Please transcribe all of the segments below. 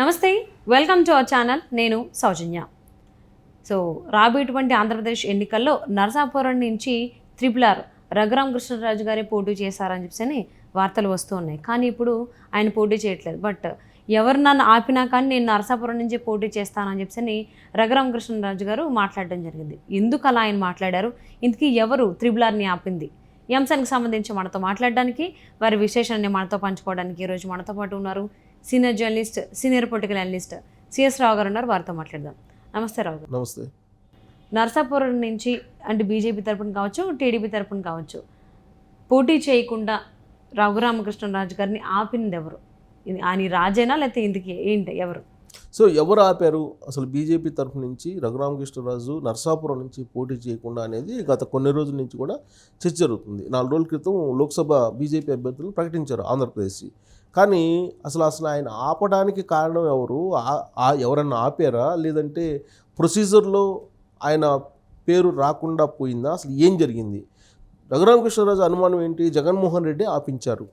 నమస్తే, welcome to our channel. నేను సౌజన్య. So రాబోయేటువంటి ఆంధ్రప్రదేశ్ ఎన్నికల్లో నరసాపురం నుంచి RRR రఘురామ కృష్ణరాజు గారే పోటీ చేశారని చెప్పి వార్తలు వస్తూ ఉన్నాయి. కానీ ఇప్పుడు ఆయన పోటీ చేయట్లేదు. బట్ ఎవరు నన్ను ఆపినా కానీ నేను నరసాపురం నుంచి పోటీ చేస్తానని చెప్పి రఘురామ కృష్ణరాజు గారు మాట్లాడడం జరిగింది. ఎందుకు అలా ఆయన మాట్లాడారు? ఇంతకీ ఎవరు RRRని ఆపింది? ఈ అంశానికి సంబంధించి మనతో మాట్లాడడానికి, వారి విశేషాన్ని మనతో పంచుకోవడానికి ఈరోజు మనతో పాటు ఉన్నారు senior journalist, senior political analyst CS రావు గారు ఉన్నారు. వారితో మాట్లాడదాం. నమస్తే రావు గారు. నమస్తే. నరసాపురం నుంచి అంటే బీజేపీ తరపున కావచ్చు, టీడీపీ తరపున కావచ్చు, పోటీ చేయకుండా రఘురామకృష్ణరాజు గారిని ఆపింది ఎవరు? ఆయన రాజేనా లేకపోతే ఇందుకు ఏంటి ఎవరు? సో ఎవరు ఆపారు? అసలు బీజేపీ తరఫు నుంచి రఘురామకృష్ణరాజు నరసాపురం నుంచి పోటీ చేయకుండా అనేది గత కొన్ని రోజుల నుంచి కూడా చర్చ జరుగుతుంది. 4 రోజుల క్రితం లోక్సభ బీజేపీ అభ్యర్థులను ప్రకటించారు ఆంధ్రప్రదేశ్. కానీ అసలు ఆయన ఆపడానికి కారణం ఎవరు? ఎవరన్నా ఆపారా, లేదంటే ప్రొసీజర్లో ఆయన పేరు రాకుండా పోయిందా? అసలు ఏం జరిగింది? రఘురామకృష్ణరాజు అనుమానం ఏంటి? జగన్మోహన్ రెడ్డి ఆపించారు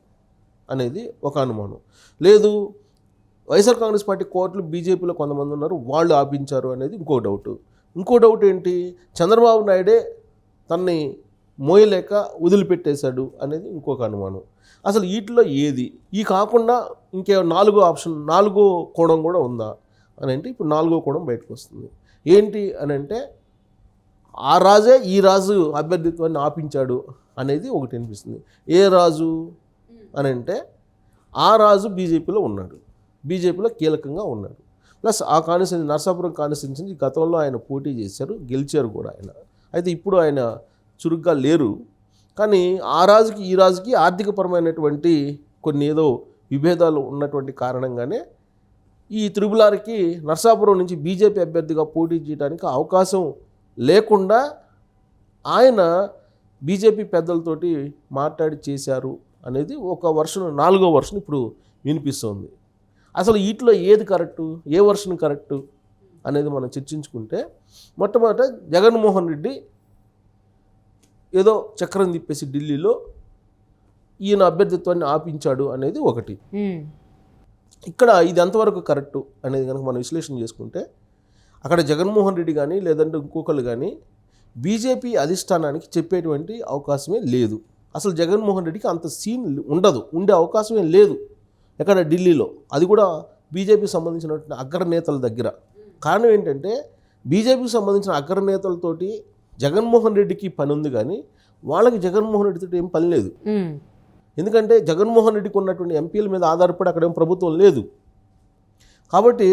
అనేది ఒక అనుమానం. లేదు, వైఎస్ఆర్ కాంగ్రెస్ పార్టీ కోర్టులు బీజేపీలో కొంతమంది ఉన్నారు, వాళ్ళు ఆపించారు అనేది ఇంకో డౌట్. ఇంకో డౌట్ ఏంటి? చంద్రబాబు నాయుడే తనని మోయలేక వదిలిపెట్టేశాడు అనేది ఇంకొక అనుమానం. అసలు వీటిలో ఏది? ఈ కాకుండా ఇంకే 4వ కోణం కూడా ఉందా అని అంటే ఇప్పుడు 4వ కోణం బయటకు వస్తుంది. ఏంటి అని అంటే ఆ రాజే ఈ రాజు అభ్యర్థిత్వాన్ని ఆపించాడు అనేది ఒకటి అనిపిస్తుంది. ఏ రాజు అని అంటే ఆ రాజు బీజేపీలో ఉన్నాడు, బీజేపీలో కీలకంగా ఉన్నాడు. ప్లస్ ఆ కాన్స్టిట్యున్సీ నరసాపురం కాన్స్టిట్యున్సీ గతంలో ఆయన పోటీ చేశారు, గెలిచారు కూడా ఆయన. అయితే ఇప్పుడు ఆయన చురుగ్గా లేరు. కానీ ఆ రాజుకి ఈ రాజుకి ఆర్థికపరమైనటువంటి కొన్ని ఏదో విభేదాలు ఉన్నటువంటి కారణంగానే ఈ RRRకి నరసాపురం నుంచి బీజేపీ అభ్యర్థిగా పోటీ చేయడానికి అవకాశం లేకుండా ఆయన బీజేపీ పెద్దలతోటి మాట్లాడి చేశారు అనేది ఒక వర్షన్, 4వ వర్షన్ ఇప్పుడు వినిపిస్తుంది. అసలు వీటిలో ఏది కరెక్టు, ఏ వర్షన్ కరెక్టు అనేది మనం చర్చించుకుంటే, మొట్టమొదట జగన్మోహన్ రెడ్డి ఏదో చక్రం తిప్పేసి ఢిల్లీలో ఈయన అభ్యర్థిత్వాన్ని ఆపించాడు అనేది ఒకటి. ఇక్కడ ఇది ఎంతవరకు కరెక్టు అనేది కనుక మనం విశ్లేషణ చేసుకుంటే, అక్కడ జగన్మోహన్ రెడ్డి కానీ లేదంటే ఇంకొకరు కానీ బీజేపీ అధిష్టానానికి చెప్పేటువంటి అవకాశమే లేదు. అసలు జగన్మోహన్ రెడ్డికి అంత సీన్ ఉండదు, ఉండే అవకాశమే లేదు ఎక్కడ ఢిల్లీలో, అది కూడా బీజేపీకి సంబంధించినటువంటి అగ్రనేతల దగ్గర. కారణం ఏంటంటే బీజేపీకి సంబంధించిన అగ్రనేతలతోటి జగన్మోహన్ రెడ్డికి పని ఉంది, కానీ వాళ్ళకి జగన్మోహన్ రెడ్డితో ఏం పని లేదు. ఎందుకంటే జగన్మోహన్ రెడ్డికి ఉన్నటువంటి ఎంపీల మీద ఆధారపడి అక్కడ ఏం ప్రభుత్వం లేదు. కాబట్టి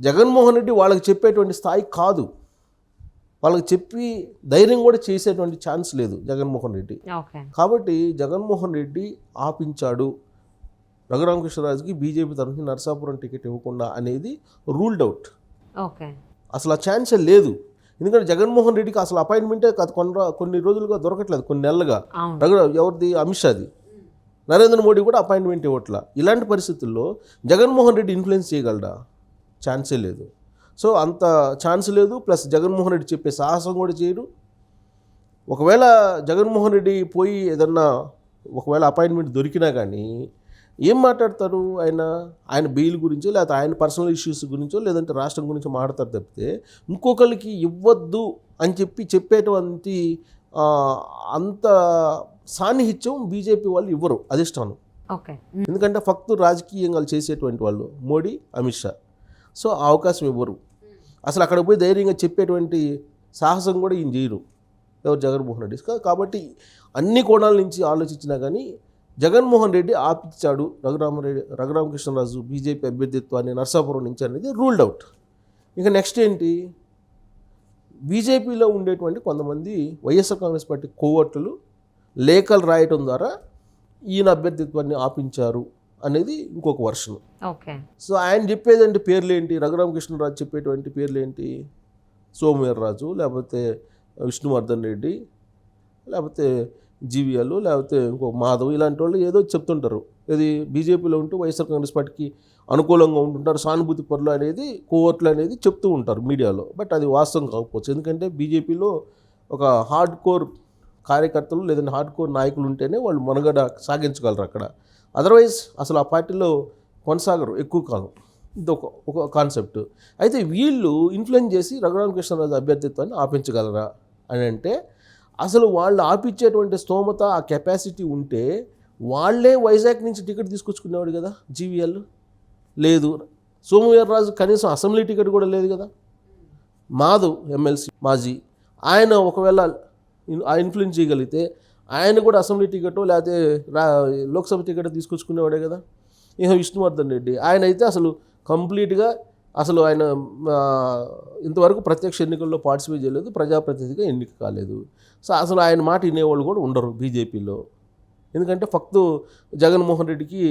జగన్మోహన్ రెడ్డి వాళ్ళకి చెప్పేటువంటి స్థాయి కాదు, వాళ్ళకి చెప్పి ధైర్యం కూడా చేసేటువంటి ఛాన్స్ లేదు జగన్మోహన్ రెడ్డి. కాబట్టి జగన్మోహన్ రెడ్డి ఆపించాడు రఘురామకృష్ణరాజుకి బీజేపీ తరఫున నరసాపురం టికెట్ ఇవ్వకుండా అనేది రూల్డ్ అవుట్. అసలు ఆ ఛాన్సే లేదు. ఎందుకంటే జగన్మోహన్ రెడ్డికి అసలు అపాయింట్మెంటే కొన్ని రోజులుగా దొరకట్లేదు, కొన్ని నెలలుగా. ఎవరిది? అమిత్ షాది. నరేంద్ర మోడీ కూడా అపాయింట్మెంట్ ఇవ్వట్లా. ఇలాంటి పరిస్థితుల్లో జగన్మోహన్ రెడ్డి ఇన్ఫ్లుయెన్స్ చేయగలడా? ఛాన్సే లేదు. సో అంత ఛాన్స్ లేదు. ప్లస్ జగన్మోహన్ రెడ్డి చెప్పే సాహసం కూడా చేయడు. ఒకవేళ జగన్మోహన్ రెడ్డి పోయి ఏదన్నా ఒకవేళ అపాయింట్మెంట్ దొరికినా కానీ ఏం మాట్లాడతారు? ఆయన బెయిల్ గురించో, లేకపోతే ఆయన పర్సనల్ ఇష్యూస్ గురించో, లేదంటే రాష్ట్రం గురించో మాట్లాడతారు తప్పితే ఇంకొకరికి ఇవ్వద్దు అని చెప్పేటువంటి అంత సాన్నిహిత్యం బీజేపీ వాళ్ళు ఇవ్వరు, అధిష్టానం. ఎందుకంటే ఫక్తు రాజకీయంగా చేసేటువంటి వాళ్ళు మోడీ, అమిత్ షా. సో ఆ అవకాశం ఇవ్వరు. అసలు అక్కడ పోయి ధైర్యంగా చెప్పేటువంటి సాహసం కూడా ఈయన చేయరు, ఎవరు? జగన్మోహన్ రెడ్డి. కాబట్టి అన్ని కోణాల నుంచి ఆలోచించినా కానీ జగన్మోహన్ రెడ్డి ఆపించాడు రఘురామకృష్ణరాజు బీజేపీ అభ్యర్థిత్వాన్ని నరసాపురం నుంచి అనేది రూల్డ్ అవుట్. ఇక నెక్స్ట్ ఏంటి? బీజేపీలో ఉండేటువంటి కొంతమంది వైఎస్ఆర్ కాంగ్రెస్ పార్టీ కోవర్టులు లేఖలు రాయటం ద్వారా ఈయన అభ్యర్థిత్వాన్ని ఆపించారు అనేది ఇంకొక వర్షన్. సో ఆయన చెప్పేదంటే పేర్లు ఏంటి? రఘురామకృష్ణరాజు చెప్పేటువంటి పేర్లు ఏంటి? సోమవీర్రాజు, లేకపోతే విష్ణువర్ధన్ రెడ్డి, లేకపోతే జీవీఎల్, లేకపోతే ఇంకో మాధవ్, ఇలాంటి వాళ్ళు ఏదో చెప్తుంటారు. ఇది బీజేపీలో ఉంటూ వైఎస్ఆర్ కాంగ్రెస్ పార్టీకి అనుకూలంగా ఉంటుంటారు, సానుభూతి పరులు అనేది, కోవర్ట్లు అనేది చెప్తూ ఉంటారు మీడియాలో. బట్ అది వాస్తవం కాకపోవచ్చు. ఎందుకంటే బీజేపీలో ఒక హార్డ్ కోర్ కార్యకర్తలు లేదంటే హార్డ్ కోర్ నాయకులు ఉంటేనే వాళ్ళు మనుగడ సాగించగలరు అక్కడ. అదర్వైజ్ అసలు ఆ పార్టీలో కొనసాగరు ఎక్కువ కాలం. ఇది ఒక కాన్సెప్ట్. అయితే వీళ్ళు ఇన్ఫ్లుయెన్స్ చేసి రఘురామకృష్ణరాజు అభ్యర్థిత్వాన్ని ఆపించగలరా అని అంటే అసలు వాళ్ళు ఆపించేటువంటి స్తోమత ఆ కెపాసిటీ ఉంటే వాళ్ళే వైజాగ్ నుంచి టికెట్ తీసుకొచ్చుకునేవాడు కదా జీవీఎల్. లేదు, సోమవీర్రాజు కనీసం అసెంబ్లీ టికెట్ కూడా లేదు కదా. మాధవ్ ఎమ్మెల్సీ మాజీ ఆయన ఒకవేళ ఆ ఇన్ఫ్లుయెన్స్ చేయగలిగితే ఆయన కూడా అసెంబ్లీ టికెట్ లేకపోతే లోక్సభ టికెట్ తీసుకొచ్చుకునేవాడే కదా. ఇక విష్ణువర్ధన్ రెడ్డి ఆయన అయితే అసలు కంప్లీట్గా అసలు ఆయన ఇంతవరకు ప్రత్యక్ష ఎన్నికల్లో పార్టిసిపేట్ చేయలేదు, ప్రజాప్రతినిధిగా ఎన్నిక కాలేదు. సో అసలు ఆయన మాట వినేవాళ్ళు కూడా ఉండరు బీజేపీలో. ఎందుకంటే ఫక్తు జగన్మోహన్ రెడ్డికి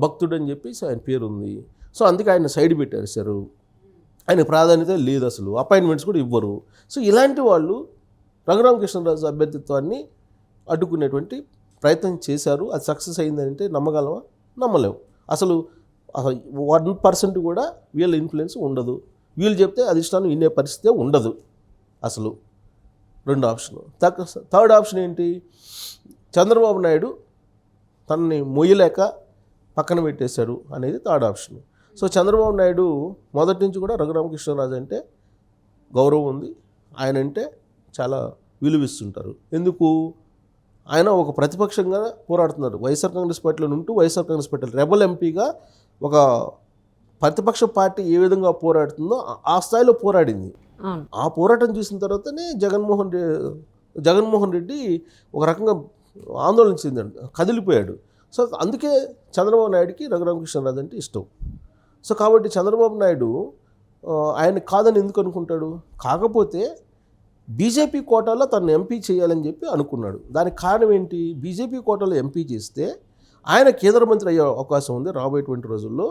భక్తుడు అని చెప్పి ఆయన పేరు ఉంది. సో అందుకే ఆయన సైడ్ పెట్టేశారు, ఆయన ప్రాధాన్యత లేదు, అసలు అపాయింట్మెంట్స్ కూడా ఇవ్వరు. సో ఇలాంటి వాళ్ళు రఘురామకృష్ణరాజు అభ్యర్థిత్వాన్ని అడ్డుకునేటువంటి ప్రయత్నం చేశారు. అది సక్సెస్ అయిందంటే నమ్మగలమా? నమ్మలేము. అసలు 1% కూడా వీళ్ళ ఇన్ఫ్లుయెన్స్ ఉండదు. వీళ్ళు చెప్తే అధిష్టానం వినే పరిస్థితే ఉండదు అసలు. రెండు ఆప్షన్. థర్డ్ ఆప్షన్ ఏంటి? చంద్రబాబు నాయుడు తనని మొయ్యలేక పక్కన పెట్టేశాడు అనేది third option. So Chandrababu Naidu మొదటి నుంచి కూడా రఘురామకృష్ణరాజు అంటే గౌరవం ఉంది, ఆయన అంటే చాలా విలువిస్తుంటారు. ఎందుకు? ఆయన ఒక ప్రతిపక్షంగా పోరాడుతున్నారు. వైఎస్ఆర్ కాంగ్రెస్ పార్టీలో ఉంటూ వైఎస్ఆర్ కాంగ్రెస్ పార్టీ రెబల్ ఎంపీగా ఒక ప్రతిపక్ష పార్టీ ఏ విధంగా పోరాడుతుందో ఆ స్థాయిలో పోరాడింది. ఆ పోరాటం చూసిన తర్వాతనే జగన్మోహన్ రెడ్డి ఒక రకంగా ఆందోళన చెందాడు, కదిలిపోయాడు. సో అందుకే చంద్రబాబు నాయుడుకి రఘురామకృష్ణరాజు అంటే ఇష్టం. సో కాబట్టి చంద్రబాబు నాయుడు ఆయన కాదని ఎందుకు అనుకుంటాడు? కాకపోతే బీజేపీ కోటాలో తను ఎంపీ చేయాలని చెప్పి అనుకున్నాడు. దానికి కారణం ఏంటి? బీజేపీ కోటాలో ఎంపీ చేస్తే ఆయన కేంద్ర మంత్రి అయ్యే అవకాశం ఉంది రాబోయేటువంటి రోజుల్లో.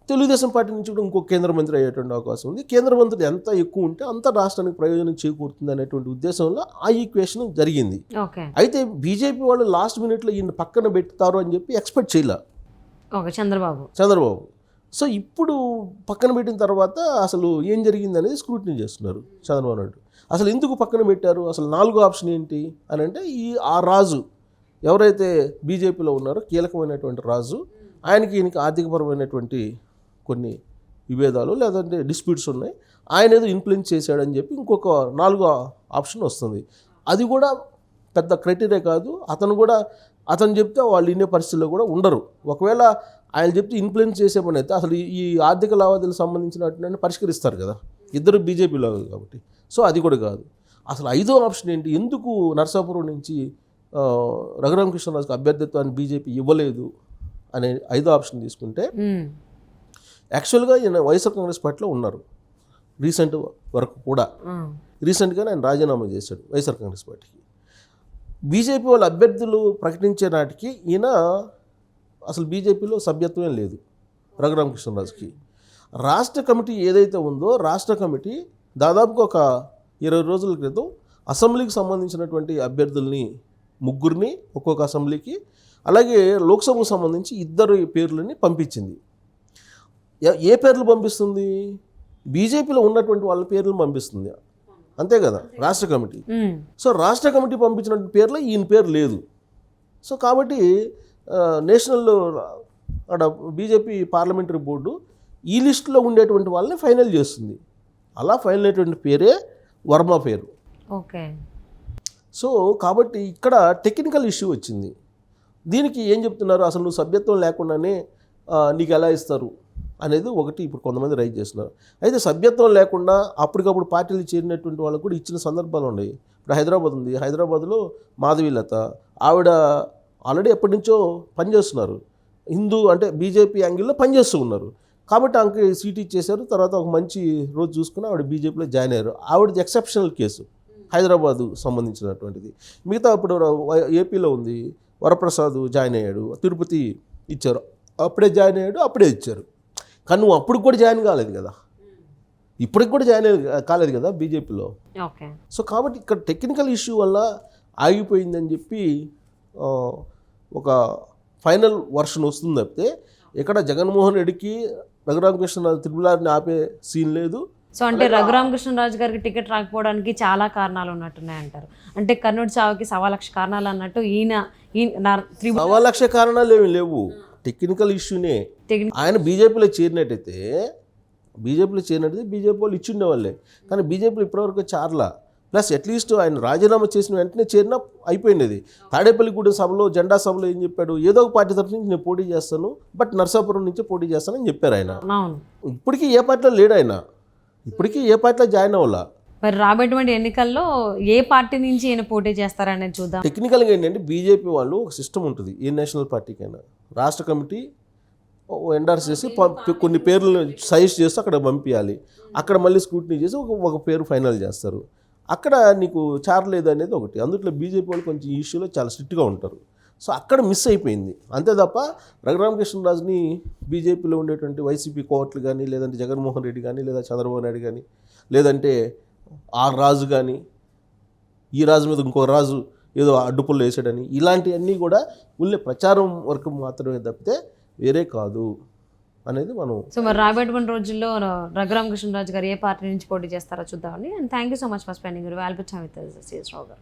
తెలుగుదేశం పార్టీ నుంచి కూడా ఇంకో కేంద్ర మంత్రి అయ్యేటువంటి అవకాశం ఉంది. కేంద్ర మంత్రి ఎంత ఎక్కువ ఉంటే అంత రాష్ట్రానికి ప్రయోజనం చేకూరుతుంది అనేటువంటి ఉద్దేశంలో ఆ ఈక్వేషన్ జరిగింది. అయితే బీజేపీ వాళ్ళు లాస్ట్ మినిట్లో ఈయన పక్కన పెడతారు అని చెప్పి ఎక్స్పెక్ట్ చేయలే చంద్రబాబు. సో ఇప్పుడు పక్కన పెట్టిన తర్వాత అసలు ఏం జరిగింది అనేది స్క్రూటినీ చేస్తున్నారు చంద్రబాబు నాయుడు. అసలు ఎందుకు పక్కన పెట్టారు? అసలు నాలుగో ఆప్షన్ ఏంటి అని అంటే ఆ రాజు ఎవరైతే బీజేపీలో ఉన్నారో కీలకమైనటువంటి రాజు, ఈయనకి ఆర్థికపరమైనటువంటి కొన్ని విభేదాలు లేదంటే డిస్ప్యూట్స్ ఉన్నాయి, ఆయన ఏదో ఇన్ఫ్లుయెన్స్ చేశాడని చెప్పి ఇంకొక నాలుగో ఆప్షన్ వస్తుంది. అది కూడా పెద్ద క్రైటీరియా కాదు. అతను చెప్తే వాళ్ళు వినే పరిస్థితుల్లో కూడా ఉండరు. ఒకవేళ ఆయన చెప్తే ఇన్ఫ్లుయెన్స్ చేసే పని అయితే అసలు ఈ ఆర్థిక లావాదేవీలకు సంబంధించినటువంటి పరిష్కరిస్తారు కదా, ఇద్దరు బీజేపీలో కాబట్టి. సో అది కూడా కాదు. అసలు ఐదో ఆప్షన్ ఏంటి? ఎందుకు నరసాపురం నుంచి రఘురామకృష్ణరాజుకు అభ్యర్థిత్వాన్ని బీజేపీ ఇవ్వలేదు అనే ఐదో ఆప్షన్ తీసుకుంటే, యాక్చువల్గా ఈయన వైఎస్ఆర్ కాంగ్రెస్ పార్టీలో ఉన్నారు రీసెంట్ వరకు కూడా. రీసెంట్గానే ఆయన రాజీనామా చేశాడు వైఎస్ఆర్ కాంగ్రెస్ పార్టీకి. బీజేపీ వాళ్ళ అభ్యర్థులు ప్రకటించే నాటికి ఈయన అసలు బీజేపీలో సభ్యత్వం లేదు రఘురామకృష్ణరాజుకి. రాష్ట్ర కమిటీ ఏదైతే ఉందో రాష్ట్ర కమిటీ దాదాపుగా ఒక 20 రోజుల క్రితం అసెంబ్లీకి సంబంధించినటువంటి అభ్యర్థుల్ని ముగ్గురిని ఒక్కొక్క అసెంబ్లీకి, అలాగే లోక్సభకు సంబంధించి 2 పేర్లని పంపించింది. ఏ పేర్లు పంపిస్తుంది? బీజేపీలో ఉన్నటువంటి వాళ్ళ పేర్లను పంపిస్తుంది, అంతే కదా రాష్ట్ర కమిటీ. సో రాష్ట్ర కమిటీ పంపించినటువంటి పేర్లో ఈయన పేరు లేదు. సో కాబట్టి నేషనల్ బీజేపీ పార్లమెంటరీ బోర్డు ఈ లిస్టులో ఉండేటువంటి వాళ్ళని ఫైనల్ చేస్తుంది. అలా ఫైనల్ అయ్యేటువంటి పేరే వర్మ పేరు. ఓకే. సో కాబట్టి ఇక్కడ టెక్నికల్ ఇష్యూ వచ్చింది. దీనికి ఏం చెప్తున్నారు? అసలు నువ్వు సభ్యత్వం లేకుండానే నీకు ఎలా ఇస్తారు అనేది ఒకటి ఇప్పుడు కొంతమంది రైజ్ చేస్తున్నారు. అయితే సభ్యత్వం లేకుండా అప్పటికప్పుడు పార్టీలు చేరినటువంటి వాళ్ళకు కూడా ఇచ్చిన సందర్భాలు ఉన్నాయి. ఇప్పుడు హైదరాబాద్ ఉంది, హైదరాబాద్లో మాధవీలత ఆవిడ ఆల్రెడీ ఎప్పటి నుంచో పనిచేస్తున్నారు, హిందూ అంటే బీజేపీ యాంగిల్లో పనిచేస్తూ ఉన్నారు. కాబట్టి ఆమెకి సీట్ ఇచ్చేశారు. తర్వాత ఒక మంచి రోజు చూసుకుని ఆవిడ బీజేపీలో జాయిన్ అయ్యారు. ఆవిడది ఎక్సెప్షనల్ కేసు హైదరాబాదు సంబంధించినటువంటిది. మిగతా ఇప్పుడు ఏపీలో ఉంది, వరప్రసాద్ జాయిన్ అయ్యాడు, తిరుపతి ఇచ్చారు, అప్పుడే జాయిన్ అయ్యాడు, అప్పుడే ఇచ్చారు. కానీ నువ్వు అప్పుడు కూడా జాయిన్ కాలేదు కదా, ఇప్పటికి కూడా జాయిన్ కాలేదు కదా బీజేపీలో. సో కాబట్టి ఇక్కడ టెక్నికల్ ఇష్యూ వల్ల ఆగిపోయిందని చెప్పి ఒక ఫైనల్ వర్షన్ వస్తుంది తప్పితే ఇక్కడ జగన్మోహన్ రెడ్డికి రఘురామకృష్ణరాజు త్రిపులారిని ఆపే సీన్ లేదు. సో అంటే రఘురామకృష్ణరాజు గారికి టికెట్ రాకపోవడానికి చాలా కారణాలు ఉన్నట్టున్నాయి అంటారు. అంటే కర్నూలు చావుకి 1,00,000 కారణాలు అన్నట్టు 1,00,000 కారణాలు ఏమి లేవు. టెక్నికల్ ఇష్యూనే. టెక్నికల్ ఆయన బీజేపీలో చేరినట్టయితే బీజేపీ వాళ్ళు ఇచ్చిండే వాళ్ళే, కానీ బీజేపీలో ఇప్పటివరకు చార్లా. ప్లస్ అట్లీస్ట్ ఆయన రాజీనామా చేసిన వెంటనే చేరినా అయిపోయింది. తాడేపల్లిగూడెం సభలో, జెండా సభలో ఏం చెప్పాడు, ఏదో ఒక పార్టీ తరఫు నుంచి నేను పోటీ చేస్తాను, బట్ నరసాపురం నుంచే పోటీ చేస్తానని చెప్పారు ఆయన. అవును. ఇప్పటికీ ఏ పార్టీలో లేడు ఆయన, ఇప్పటికీ ఏ పార్టీలో జాయిన్ అవ్వాలా. మరి రాబోయేటువంటి ఎన్నికల్లో ఏ పార్టీ నుంచి ఈయన పోటీ చేస్తారనేది చూద్దాం. టెక్నికల్గా ఏంటంటే బీజేపీ వాళ్ళు ఒక సిస్టమ్ ఉంటుంది, ఏ నేషనల్ పార్టీకైనా రాష్ట్ర కమిటీ ఎండార్స్ చేసి కొన్ని పేర్లను సజెస్ట్ చేస్తూ అక్కడ పంపించాలి. అక్కడ మళ్ళీ స్క్రూటినీ చేసి ఒక పేరు ఫైనల్ చేస్తారు. అక్కడ నీకు చారలేదు అనేది ఒకటి. అందుట్లో బీజేపీ వాళ్ళు కొంచెం ఈ ఇష్యూలో చాలా స్ట్రిక్ట్గా ఉంటారు. సో అక్కడ మిస్ అయిపోయింది అంతే తప్ప రఘురామకృష్ణరాజుని బీజేపీలో ఉండేటువంటి వైసీపీ కోవట్లు కానీ, లేదంటే జగన్మోహన్ రెడ్డి కానీ, లేదా చంద్రబాబు నాయుడు కానీ, లేదంటే ఆ రాజు కానీ, ఈ రాజు మీద ఇంకో రాజు ఏదో అడ్డుపుల్లో వేసాడని, ఇలాంటివన్నీ కూడా ఉల్లే ప్రచారం వరకు మాత్రమే తప్పితే వేరే కాదు అనేది మనం. సో మరి రాబోయేటువంటి రోజుల్లో రఘురామకృష్ణరాజు గారు ఏ పార్టీ నుంచి పోటీ చేస్తారో చూద్దామండి. And thank you so much for spending your valuable time with us, CS Rao గారు.